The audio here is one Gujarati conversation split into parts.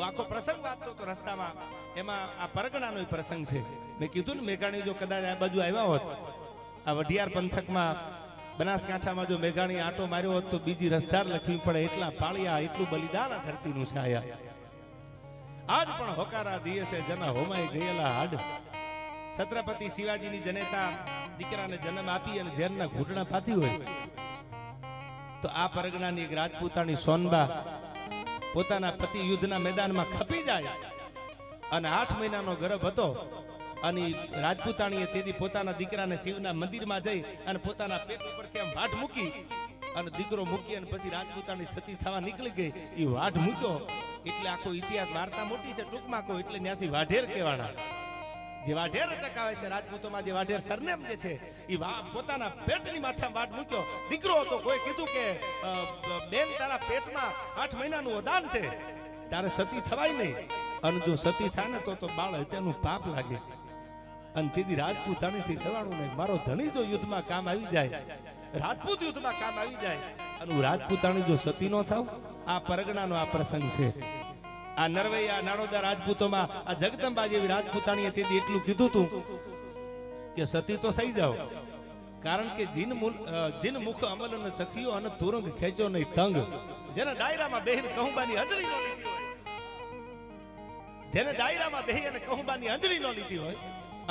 આખો પ્રસંગ વાંચતો તો રસ્તામાં, એમાં આ પરગણાનો પ્રસંગ છે. મેં કીધું ને મેઘાણી જો કદાચ આ બાજુ આવ્યા હોત, આ વઢિયાર પંથકમાં બનાસકાંઠામાં જો મેઘાણી આંટો માર્યો હોત તો બીજી રસધાર લખવી પડે, એટલા પાળિયા, એટલું બલિદાન આ ધરતીનું છે. આયા આજ પણ હોકારા દિવસે જના હોમાઈ ગયેલા હાડ. છત્રપતિ શિવાજીની જનેતા દીકરાને જન્મ આપી અને ઝેરના ઘૂંટણા પાતી હોય તો આ પરગણાની એક રાજપૂતાણી સોનબા પોતાના પતિ યુદ્ધના મેદાનમાં ખપી જાય અને 8 મહિનાનો ગર્ભ હતો અને રાજપૂતાણીએ તેથી પોતાના દીકરાને શિવના મંદિરમાં જઈ અને પોતાના પેટ ઉપરથી આમ વાઢ મૂકી અને દીકરો મૂકી અને પછી રાજપૂતાણી સતી થવા નીકળી ગઈ. એ વાઢ મૂક્યો એટલે આખો ઇતિહાસ વાર્તા મોટી છે, ટૂંકમાં કહો એટલે ત્યાંથી વાઢેર કહેવાના. જે વાઢેર ટકાવે છે રાજપૂતોમાં, જે વાઢેર સરનેમ જે છે એ પોતાના પેટની માથે વાઢ મૂક્યો. દીકરો હતો, કોઈ કીધું કે બેન તારા પેટમાં 8 મહિનાનું વદાન છે, તારે સતી થવાય નહીં, અને જો સતી થાય ને તો બાળ હત્યાનું પાપ લાગે. અને તેથી રાજપૂતાણીથી થવાનું નહીં. મારો ધણી જો યુદ્ધમાં કામ આવી જાય, રાજપૂત યુદ્ધમાં કામ આવી જાય અને હું રાજપૂતાણી જો સતી નો થાવ, આ પરગણાનો આ પ્રસંગ છે. આ નરવૈયા નાડોદા રાજપૂતોમાં આ જગદંબા જેવી રાજપૂતાણીએ તેથી એટલું કીધું હતું કે સતી તો થઈ જાવ, કારણ કે જીન મુખ અમલ ન ચખ્યો અને તુરંગ ખેંચો નહીં તંગ. જેને ડાયરામાં બેહીને કહુંબાની અંજળી નો લીધી હોય, જેને ડાયરામાં બેહી અને કહુંબાની અંજળી નો લીધી હોય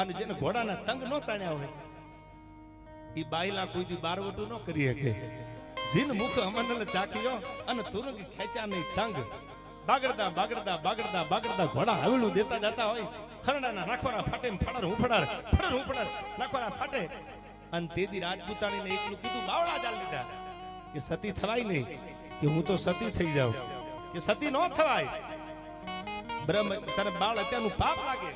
અને જેને ઘોડાના તંગ નો તાણ્યા હોય એ બાયલા કોઈ દી બારવટું ન કરી શકે. જીન મુખ અમલ ચાખ્યો અને તુરંગ ખેંચા નહીં તંગ. બાગડતા બાગડતા બાગડતા બાગડતા ઘોડા હવેલું દેતા જતા હોય, ખરડાના નાખવાના ફાટે ફાડર હુંફડાર નાખવાના ફાટે. અને તેથી રાજપૂતાણીને એટલું કીધું, બાવડા ચાલ લીધા કે સતી થવાય નહીં, કે હું તો સતી થઈ જાઉં, કે સતી ન થવાય, બ્રહ્મ તને બાળ અત્યારનું પાપ લાગે.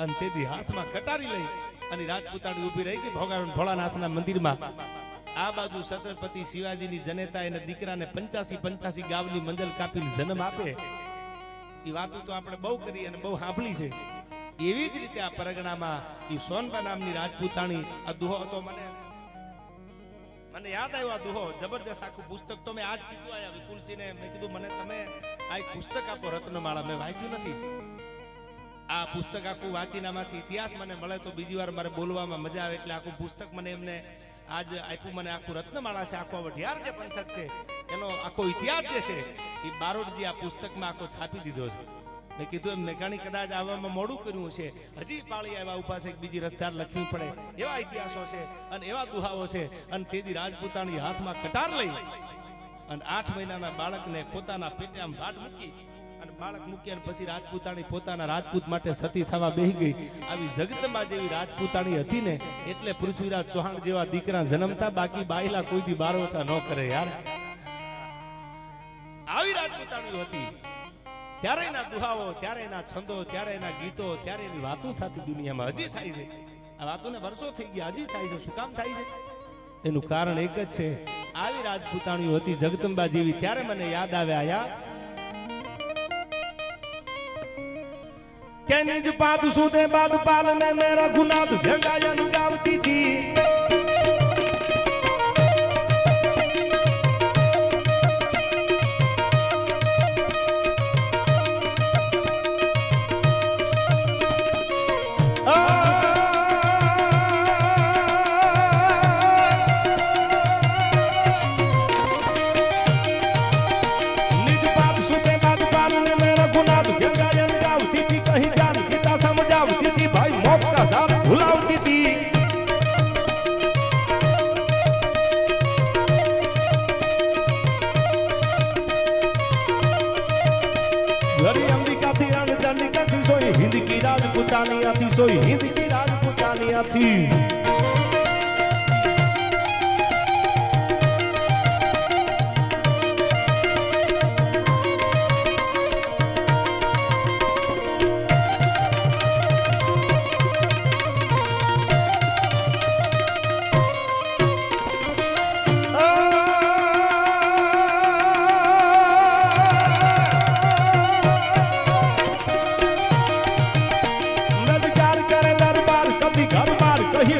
અને તેથી હાથમાં કટારી લઈ અને રાજપૂતાણી ઊભી રહી ગઈ ભોળાનાથના મંદિરમાં. આ બાજુ છત્રપતિ શિવાજીની જનેતા એના દીકરાને 85 ગાવની મંજલ કાપીને જન્મ આપે. એ વાતો તો આપણે બહુ કરી અને બહુ સાંભળી છે. એવી જ રીતે આ પરગણામાં એ સોનબા નામની રાજપૂતાણી, આ દુહો હતો, મને યાદ આવ્યો આ દુહો, જબરજસ્ત આખું પુસ્તક તો મેં આજ કીધું આયા વિપુલસિંહને, મેં કીધું મને તમે આ એક પુસ્તક આપો રત્નમાળા, મેં વાંચ્યું નથી. આ પુસ્તક આખું વાંચીનામાંથી ઇતિહાસ મને મળે તો બીજી વાર મારે બોલવામાં મજા આવે, એટલે આખું પુસ્તક મને એમને આજ આપ્યું. મને આખું રત્નમાળા છે, આખો વઢિયાર જે પંથક છે એનો આખો ઇતિહાસ જે છે એ બારોટજી આ પુસ્તકમાં આખો છાપી દીધો છે. મેં કીધું એમ મેઘાણી કદાચ આવવામાં મોડું કર્યું છે, હજી પાળી આવ્યા ઉભા છે, બીજી રસધાર લખવી પડે એવા ઇતિહાસો છે અને એવા દુહાઓ છે. અને તેથી રાજપૂતાણી હાથમાં કટાર લઈ અને 8 મહિનાના બાળકને પોતાના પેટે આમ વાટ મૂકી અને બાળક મૂકી અને પછી રાજપૂતાણી પોતાના રાજપૂત માટે સતી થવા બેહી ગઈ. આવી જગદંબા જેવી રાજપૂતાણી હતી ને એટલે પૃથ્વીરાજ ચૌહાણ જેવા દીકરા જન્મતા, બાકી બાયલા કોઈ દી બારવટા ન કરે યાર. આવી રાજપૂતાણીઓ હતી. ત્યારે એના દુહાઓ, ત્યારે એના છંદો, ત્યારે એના ગીતો, ત્યારે એની વાતો થતી દુનિયામાં હજી થાય છે. આ વાતોને વર્ષો થઈ ગયા, હજી થાય છે. શું કામ થાય છે? એનું કારણ એક જ છે, આવી રાજપૂતાણીઓ હતી જગદંબા જેવી. ત્યારે મને યાદ આવ્યા યાર કે નિજ પાદ સુદે બાદ પાલને મેરા ગુનાદ ભેગાયન ગાવતી थी. हिंद की राजपूतानी आती सोई हिंद की राजपूतानी आती.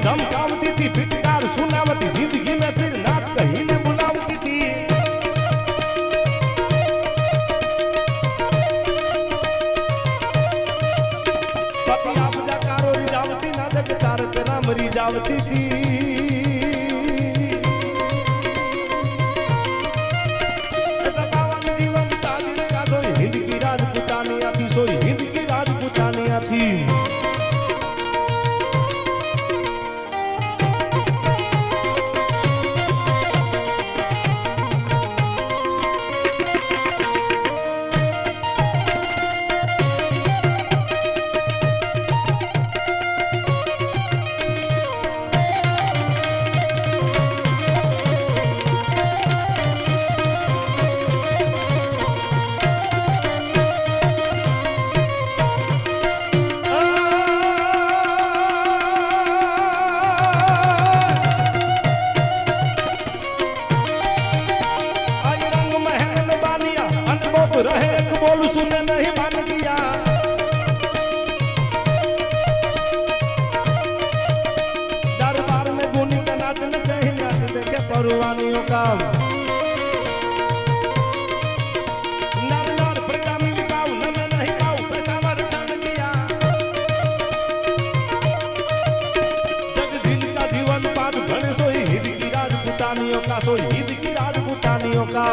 धमका आवती थी। ऐसा पावन जीवन ताजिर का सोई हिंद की राजपूतानिया थी, सोई हिंद की राजपूतानिया थी। रहे एक बोल सुने नहीं मान किया, दरबार में गुनी का नाच न कहीं नाच देखे परवानियों का। नर नर प्रजा मिल पाऊ न मैं नहीं पाऊ पेशावर ठान किया। जग झील का जीवन पाठ भले सोई हिंद की राजपूतानियों का, सोई हिंद की राजपूतानियों का।